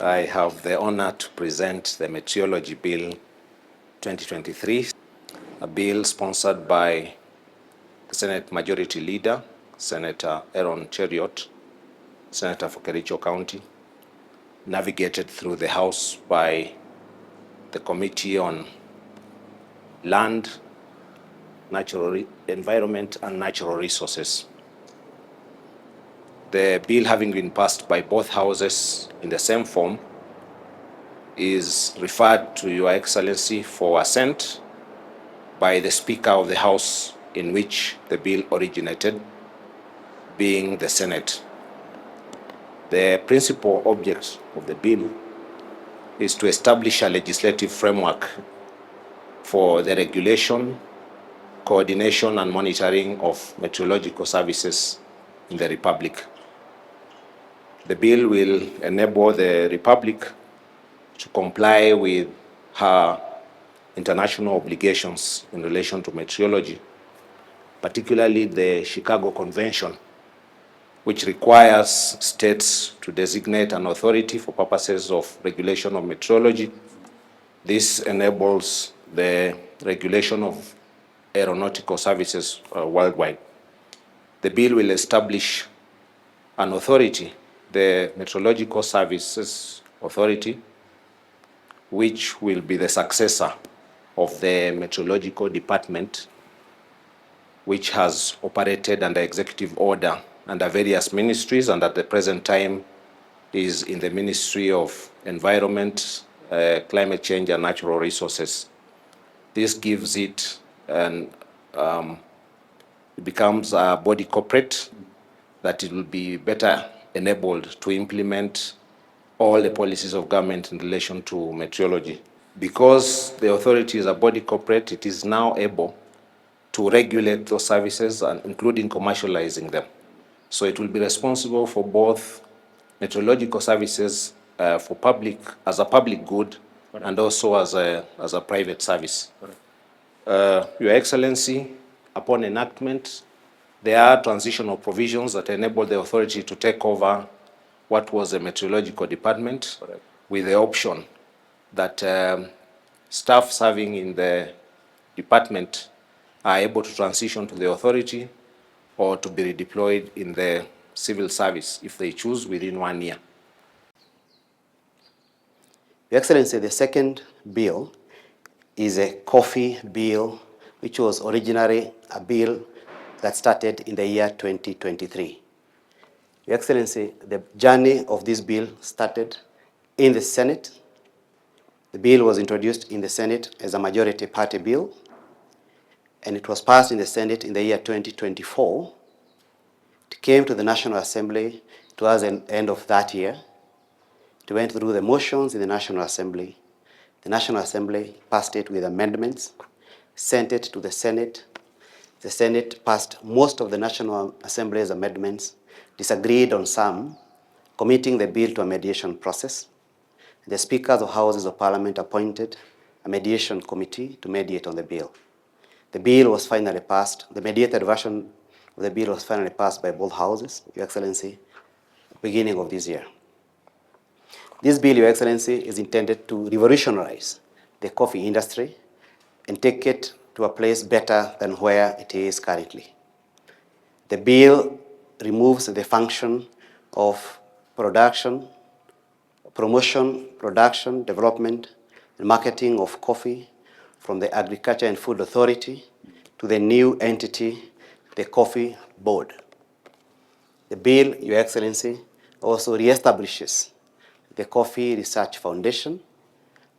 I have the honor to present the Meteorology Bill 2023, a bill sponsored by the Senate Majority Leader, Senator Aaron Cheriot, Senator for Kericho County, navigated through the House by the Committee on Land, Natural Environment and Natural Resources. The bill, having been passed by both houses in the same form, is referred to Your Excellency for assent by the Speaker of the House in which the bill originated, being the Senate. The principal object of the bill is to establish a legislative framework for the regulation, coordination and monitoring of meteorological services in the Republic. The bill will enable the Republic to comply with her international obligations in relation to meteorology, particularly the Chicago Convention, which requires states to designate an authority for purposes of regulation of meteorology. This enables the regulation of aeronautical services worldwide. The bill will establish an authority, the Meteorological Services Authority, which will be the successor of the Meteorological Department, which has operated under executive order under various ministries, and at the present time is in the Ministry of Environment, Climate Change and Natural Resources. This gives it it becomes a body corporate that it will be better enabled to implement all the policies of government in relation to meteorology. Because the authority is a body corporate, it is now able to regulate those services, and including commercializing them. So it will be responsible for both meteorological services for public, as a public good, and also as a private service. Your Excellency, upon enactment, there are transitional provisions that enable the authority to take over what was the meteorological department, with the option that staff serving in the department are able to transition to the authority or to be redeployed in the civil service if they choose within 1 year. Your Excellency, the second bill is a coffee bill, which was originally a bill that started in the year 2023. Your Excellency, the journey of this bill started in the Senate. The bill was introduced in the Senate as a majority party bill, and it was passed in the Senate in the year 2024. It came to the National Assembly towards the end of that year. It went through the motions in the National Assembly. The National Assembly passed it with amendments, sent it to the Senate. The Senate passed most of the National Assembly's amendments, disagreed on some, committing the bill to a mediation process. The Speakers of Houses of Parliament appointed a mediation committee to mediate on the bill. The bill was finally passed. The mediated version of the bill was finally passed by both houses, Your Excellency, at the beginning of this year. This bill, Your Excellency, is intended to revolutionize the coffee industry and take it to a place better than where it is currently. The bill removes the function of promotion, production, development, and marketing of coffee from the Agriculture and Food Authority to the new entity, the Coffee Board. The bill, Your Excellency, also reestablishes the Coffee Research Foundation,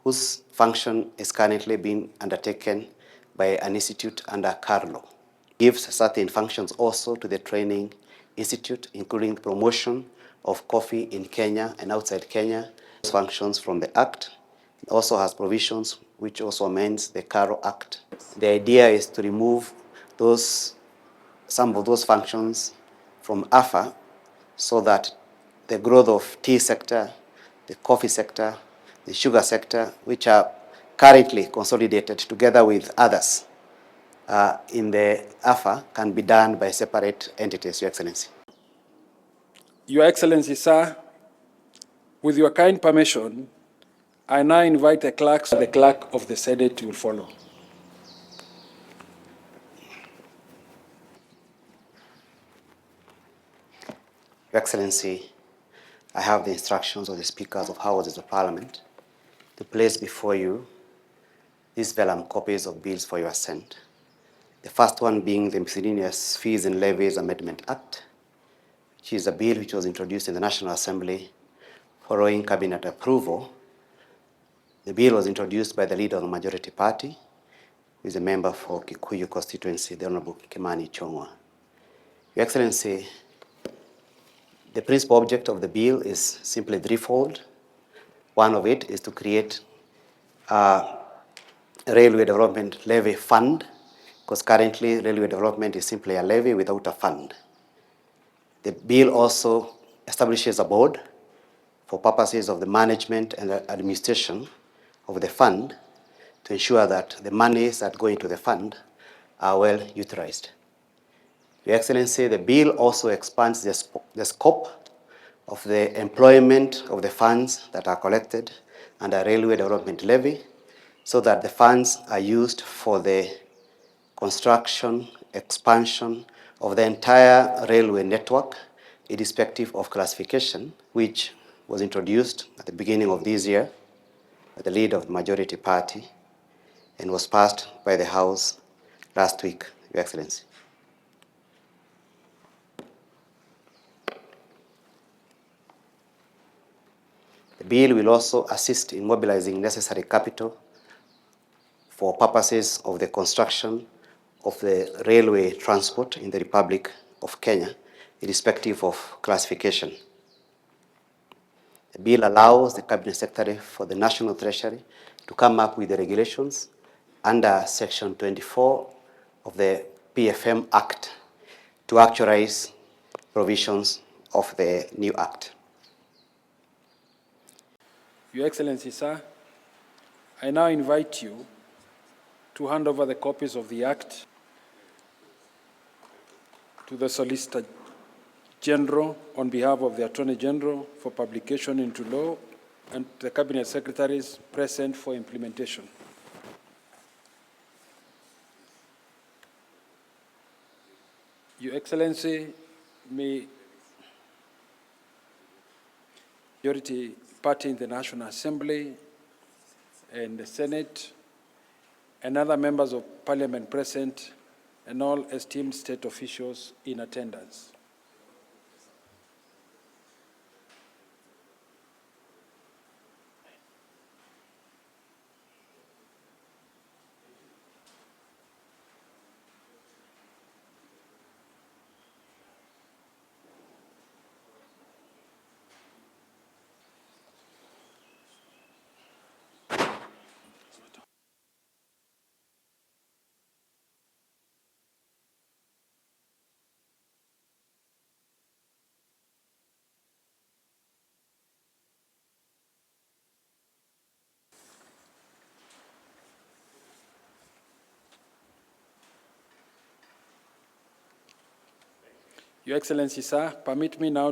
whose function is currently being undertaken by an institute under Carlo. Gives certain functions also to the Training Institute, including the promotion of coffee in Kenya and outside Kenya. Those functions from the Act. It also has provisions which also amends the Carlo Act. The idea is to remove some of those functions from AFA so that the growth of tea sector, the coffee sector, the sugar sector, which are currently consolidated together with others in the AFA, can be done by separate entities, Your Excellency. Your Excellency, sir, With your kind permission, I now invite the clerk of the Senate will follow. Your Excellency, I have the instructions of the Speakers of Houses of Parliament to place before you these vellum copies of bills for your assent. The first one being the Miscellaneous Fees and Levies Amendment Act, which is a bill which was introduced in the National Assembly following Cabinet approval. The bill was introduced by the leader of the majority party, who is a member for Kikuyu constituency, the Honorable Kimani Ichung'wah. Your Excellency, the principal object of the bill is simply threefold. One of it is to create a railway development levy fund, because currently railway development is simply a levy without a fund. The bill also establishes a board for purposes of the management and the administration of the fund to ensure that the monies that go into the fund are well utilized. Your Excellency, the bill also expands the scope of the employment of the funds that are collected under railway development levy, so that the funds are used for the construction, expansion of the entire railway network, irrespective of classification, which was introduced at the beginning of this year by the leader of the majority party and was passed by the House last week, Your Excellency. The bill will also assist in mobilizing necessary capital for purposes of the construction of the railway transport in the Republic of Kenya, irrespective of classification. The bill allows the Cabinet Secretary for the National Treasury to come up with the regulations under Section 24 of the PFM Act to actualize provisions of the new Act. Your Excellency, sir, I now invite you to hand over the copies of the Act to the Solicitor General on behalf of the Attorney General for publication into law and the Cabinet Secretaries present for implementation. Your Excellency, may majority party in the National Assembly and the Senate and other members of Parliament present and all esteemed state officials in attendance. Your Excellency, sir, permit me now to